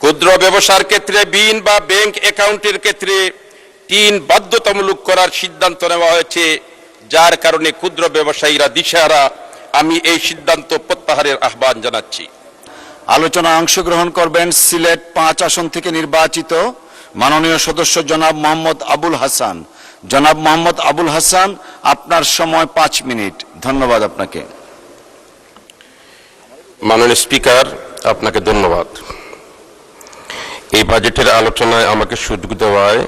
ক্ষুদ্র ব্যবসার ক্ষেত্রে ঋণ বা ব্যাংক অ্যাকাউন্টের ক্ষেত্রে ঋণ বাধ্যতামূলক করার সিদ্ধান্ত নেওয়া হয়েছে, যার কারণে ক্ষুদ্র ব্যবসায়ীরা দিশেহারা। আমি এই সিদ্ধান্ত প্রত্যাহারের আহ্বান জানাচ্ছি। আলোচনায় অংশগ্রহণ করবেন সিলেট 5 আসন থেকে নির্বাচিত মাননীয় সদস্য জনাব মোহাম্মদ আবুল হাসান। জনাব মোহাম্মদ আবুল হাসান, আপনার সময় 5 মিনিট। ধন্যবাদ আপনাকে। মাননীয় স্পিকার, আপনাকে ধন্যবাদ। এই বাজেটের আলোচনায় আমাকে সুযোগ দেওয়ায়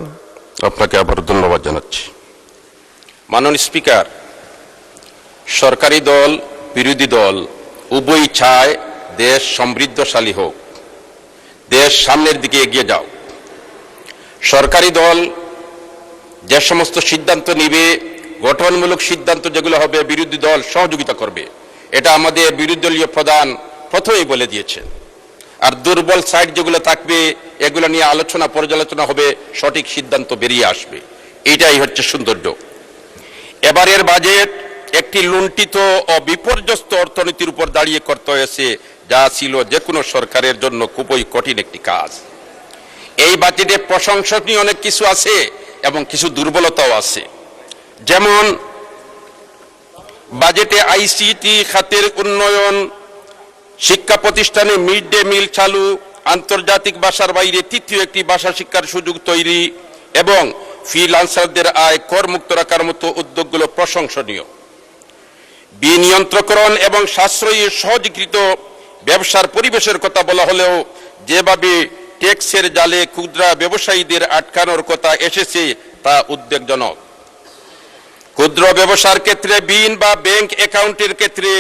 আপনাকে আবার ধন্যবাদ জানাচ্ছি। মাননীয় স্পিকার, সরকারি দল বিরোধী দল উভয়ই চায় দেশ সমৃদ্ধশালী হোক, দেশ সামনের দিকে এগিয়ে যাও। সরকারি দল যে সমস্ত সিদ্ধান্ত নিবে, গঠনমূলক সিদ্ধান্ত যেগুলো হবে, বিরোধী দল সহযোগিতা করবে। এটা আমাদের বিরোধী দলীয় প্রধান প্রথমেই বলে দিয়েছেন। আর দুর্বল সাইড যেগুলো থাকবে, এগুলো নিয়ে আলোচনা পর্যালোচনা হবে, সঠিক সিদ্ধান্ত বেরিয়ে আসবে। এটাই হচ্ছে সৌন্দর্য। এবারের বাজেট একটি লুণ্ঠিত ও বিপর্যস্ত অর্থনীতির উপর দাঁড়িয়ে করতে হয়েছে, যা ছিল যে কোনো সরকারের জন্য খুবই কঠিন একটি কাজ। এই বাজেটে প্রশংসনীয় অনেক কিছু আছে এবং কিছু দুর্বলতাও আছে। যেমন বাজেটে আইসিটি খাতের উন্নয়ন, শিক্ষা প্রতিষ্ঠানে মিড ডে মিল চালু, আন্তর্জাতিক ভাষার বাইরে তৃতীয় একটি ভাষা শিক্ষার সুযোগ তৈরি এবং ফ্রিল্যান্সারদের আয় করমুক্ত রাখার মতো উদ্যোগগুলো প্রশংসনীয়। বিনিয়ন্ত্রকরণ এবং সাশ্রয়ী সহজীকৃত ব্যবসার পরিবেশের কথা বলা হলেও যেভাবে ট্যাক্সের জালে ক্ষুদ্র ব্যবসায়ীদের আটকানোর কথা এসেছে তা উদ্বেগজনক। ক্ষুদ্র ব্যবসার ক্ষেত্রে ঋণ বা ব্যাংক অ্যাকাউন্টের ক্ষেত্রে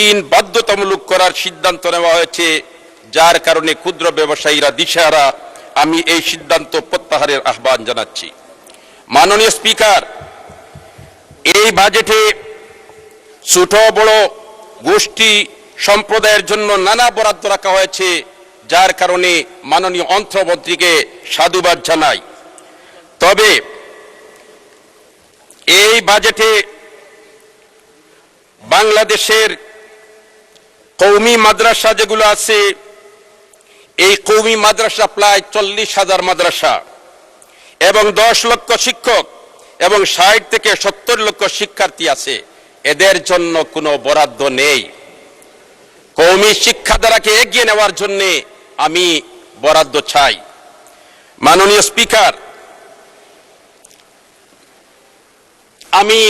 ঋণ বাধ্যতামূলক করার সিদ্ধান্ত নেওয়া হয়েছে, যার কারণে ক্ষুদ্র ব্যবসায়ীরা দিশেহারা। আমি এই সিদ্ধান্ত প্রত্যাহারের আহ্বান জানাচ্ছি। মাননীয় স্পিকার, এই বাজেটে ছোট বড় গোষ্ঠী সম্প্রদায়ের জন্য নানা বরাদ্দ রাখা হয়েছে, যার কারণে মাননীয় অর্থমন্ত্রীকে সাধুবাদ জানাই। তবে এই বাজেটে বাংলাদেশের কওমি মাদ্রাসা যেগুলো আছে, এই কওমি মাদ্রাসা প্রায় 40,000 মাদ্রাসা এবং 10 লক্ষ শিক্ষক এবং 60 থেকে 70 লক্ষ শিক্ষার্থী আছে। এদের জন্য কোনো বরাদ্দ নেই। কওমি শিক্ষাধারাকে এগিয়ে নেওয়ার জন্য আমি বরাদ্দ চাই। মাননীয় স্পিকার, আমি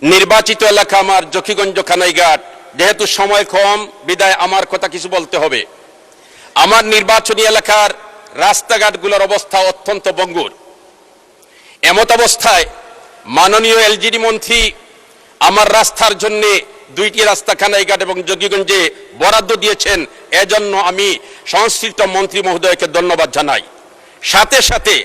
নির্বাচিত এলাকা আমার জকিগঞ্জ কানাইঘাট, যেহেতু সময় কম বিদায় আমার কথা কিছু বলতে হবে। আমার নির্বাচনী এলাকার রাস্তাঘাটগুলোর অবস্থা অত্যন্ত ভঙ্গুর। এমত অবস্থায় মাননীয় এলজিডি মন্ত্রী আমার রাস্তার জন্য 2টি রাস্তা কানাইঘাট এবং জকিগঞ্জে বরাদ্দ দিয়েছেন। এজন্য আমি সংশ্লিষ্ট মন্ত্রী মহোদয়কে ধন্যবাদ জানাই। সাথে সাথে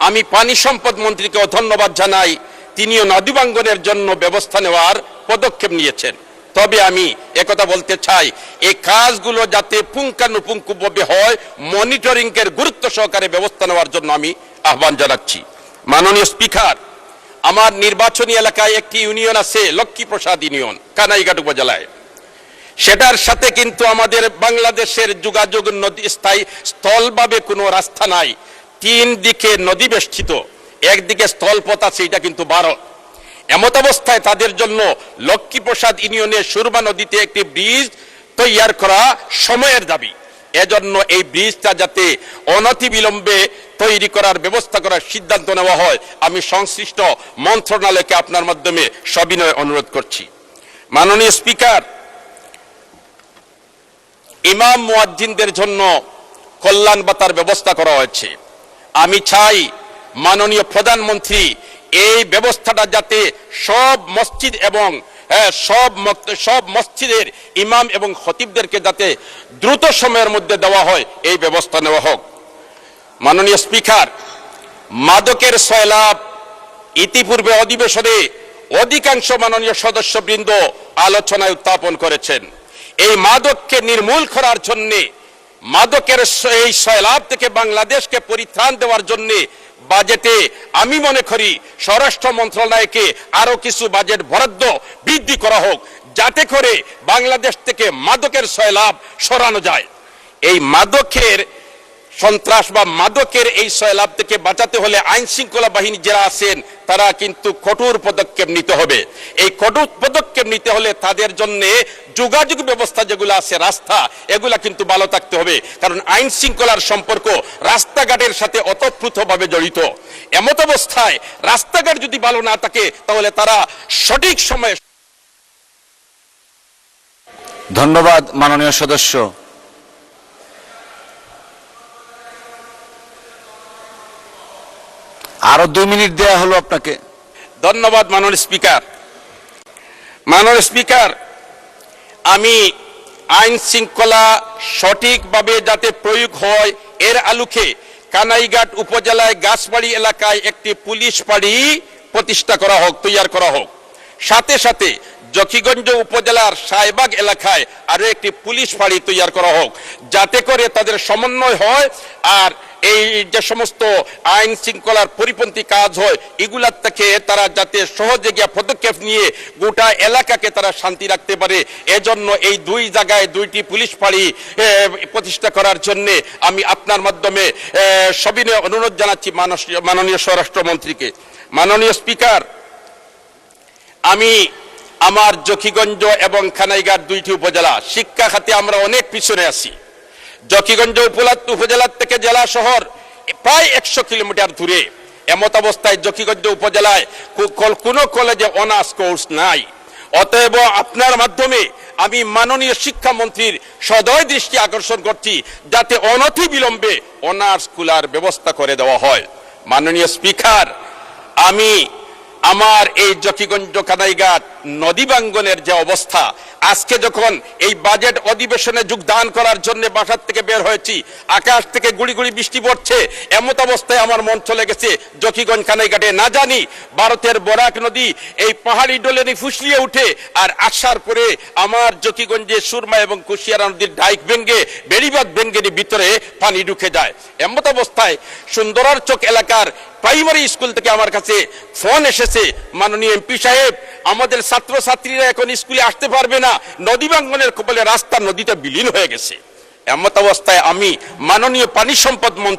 আমি পানি সম্পদ মন্ত্রীকেও ধন্যবাদ জানাই, তিনিও নদীবাঙ্গনের জন্য ব্যবস্থা নেওয়ার পদক্ষেপ নিয়েছেন। তবে আমি একথা বলতে চাই, এই কাজগুলো যাতে পুঙ্খানুপুঙ্খভাবে হয়, মনিটরিং এর গুরুত্ব সহকারে ব্যবস্থা নেওয়ার জন্য আমি আহ্বান জানাচ্ছি। মাননীয় স্পিকার, আমার নির্বাচনী এলাকায় একটি ইউনিয়ন আছে, লক্ষ্মীপ্রসাদ ইউনিয়ন, কানাইঘাট উপজেলায়। সেটার সাথে কিন্তু আমাদের বাংলাদেশের যোগাযোগ নদী স্থায়ী স্থলভাবে কোনো রাস্তা নাই। 3 দিকে নদী বেষ্টিত, একদিকে স্থলপথ আছে, এটা কিন্তু ভারত। এমত অবস্থায় তাদের জন্য লক্ষ্মীপ্রসাদ ইউনিয়নের সুরমা নদীতে একটি ব্রিজ তৈরি করা সময়ের দাবি। এজন্য এই ব্রিজটা যাতে অনতিবিলম্বে তৈরি করার ব্যবস্থা করার সিদ্ধান্ত নেওয়া হয়, আমি সংশ্লিষ্ট মন্ত্রণালয়কে আপনার মাধ্যমে সবিনয় অনুরোধ করছি। মাননীয় স্পিকার, ইমাম মুয়াজ্জিনদের জন্য কল্যাণ ভাতার ব্যবস্থা করা হয়েছে। আমি চাই মাননীয় প্রধানমন্ত্রী এই ব্যবস্থাটা যাতে সব মসজিদ এবং সব মসজিদের ইমাম এবং খতিবদেরকে যাতে দ্রুত সময়ের মধ্যে দেওয়া হয়, এই ব্যবস্থা নেওয়া হোক। মাননীয় স্পিকার, মাদকের সয়লাভ ইতিপূর্বে অধিবেশনে অধিকাংশ মাননীয় সদস্যবৃন্দ আলোচনায় উত্থাপন করেছেন। এই মাদককে নির্মূল করার জন্য, মাদকের এই সয়লাভ থেকে বাংলাদেশকে পরিত্রাণ দেওয়ার জন্য বাজেটে আমি মনে করি স্বরাষ্ট্র মন্ত্রণালয়কে আরো কিছু বাজেট বরাদ্দ বৃদ্ধি করা হোক, যাতে করে বাংলাদেশ থেকে মাদকের সয়লাভ সরানো যায়। এই মাদকের সন্ত্রাস বা মাদকের এই সয়লাভ থেকে বাঁচাতে হলে আইন শৃঙ্খলা বাহিনী যারা আছেন তারা কিন্তু কঠোর পদক্ষেপ নিতে হবে। এই কঠোর পদক্ষেপ নিতে হলে তাদের জন্য যোগাযোগ ব্যবস্থা যেগুলো আছে, রাস্তা, এগুলা কিন্তু ভালো থাকতে হবে। কারণ আইন শৃঙ্খলার সম্পর্ক রাস্তাঘাটের সাথে ওতপ্রোতভাবে জড়িত। এমত অবস্থায় রাস্তাঘাট যদি ভালো না থাকে তাহলে তারা সঠিক সময়ে। ধন্যবাদ মাননীয় সদস্য। আরো 2 মিনিট দেয়া হলো আপনাকে। ধন্যবাদ মাননীয় স্পিকার। মাননীয় স্পিকার, আমি আইন শৃঙ্খলা সঠিকভাবে যাতে প্রয়োগ হয় এর আলোকে কানাইঘাট উপজেলায় গাছবাড়ি এলাকায় একটি পুলিশ ফাঁড়ি প্রতিষ্ঠা করা হোক, তৈরি করা হোক। সাথে সাথে জকিগঞ্জ উপজেলার শাহবাগ এলাকায় আরো একটি পুলিশ ফাঁড়ি তৈরি করা হোক, যাতে করে তাদের সমন্বয় হয় আর এই যে সমস্ত আইন শৃঙ্খলার পরিপন্থী কাজ হয় এগুলার থেকে তারা যাতে সহজে গিয়ে পদক্ষেপ নিয়ে গোটা এলাকাকে তারা শান্তি রাখতে পারে। এজন্য এই 2 জায়গায় 2টি পুলিশ ফাঁড়ি প্রতিষ্ঠা করার জন্য আমি আপনার মাধ্যমে সবিনয় অনুরোধ জানাচ্ছি মাননীয় স্বরাষ্ট্রমন্ত্রীকে। মাননীয় স্পিকার, আমি আমার জকিগঞ্জ এবং কানাইঘাট 2টি উপজেলা শিক্ষা খাতে আমরা অনেক পিছনে আছি। জকিগঞ্জ উপজেলার থেকে জেলা শহর প্রায় 100 কিলোমিটার দূরে। এমত অবস্থায় জকিগঞ্জ উপজেলায় কোনো কলেজে অনার্স কোর্স নাই। অতএব আপনার মাধ্যমে আমি মাননীয় শিক্ষামন্ত্রীর সদয় দৃষ্টি আকর্ষণ করছি যাতে অনতিবিলম্বে অনার্স খোলার ব্যবস্থা করে দেওয়া হয়। মাননীয় স্পিকার, আমি আমার এই জকিগঞ্জ কানাইঘাট নদী বাঙ্গনের যে অবস্থা, আজকে যখন এই বাজেট অধিবেশনে যোগদান করার জন্য বাসার থেকে বের হয়েছি, আকাশ থেকে গুড়ি গুড়ি বৃষ্টি পড়ছে। এমত অবস্থায় আমার মন চলে গেছে জকিগঞ্জ কানাইঘাটে। না জানি ভারতের বরাক নদী এই পাহাড়ি ডোলে ফুসলিয়ে উঠে আর আসার পরে আমার জকিগঞ্জে সুরমা এবং কুশিয়ারা নদীর ডাইক ভেঙ্গে বেড়িবাঁধ ভেঙ্গে ভিতরে পানি ঢুকে যায়। এমত অবস্থায় সুন্দরার চক এলাকার প্রাইমারি স্কুল থেকে আমার কাছে ফোন এসেছে, মাননীয় এমপি সাহেব, আমাদের ছাত্রছাত্রীরা এখন স্কুলে আসতে পারবে না, নদী ভাঙ্গনের কবলে রাস্তা নদীতে বিলীন হয়ে গেছে। এমত অবস্থায় আমি মাননীয় পানি সম্পদ মন্ত্রী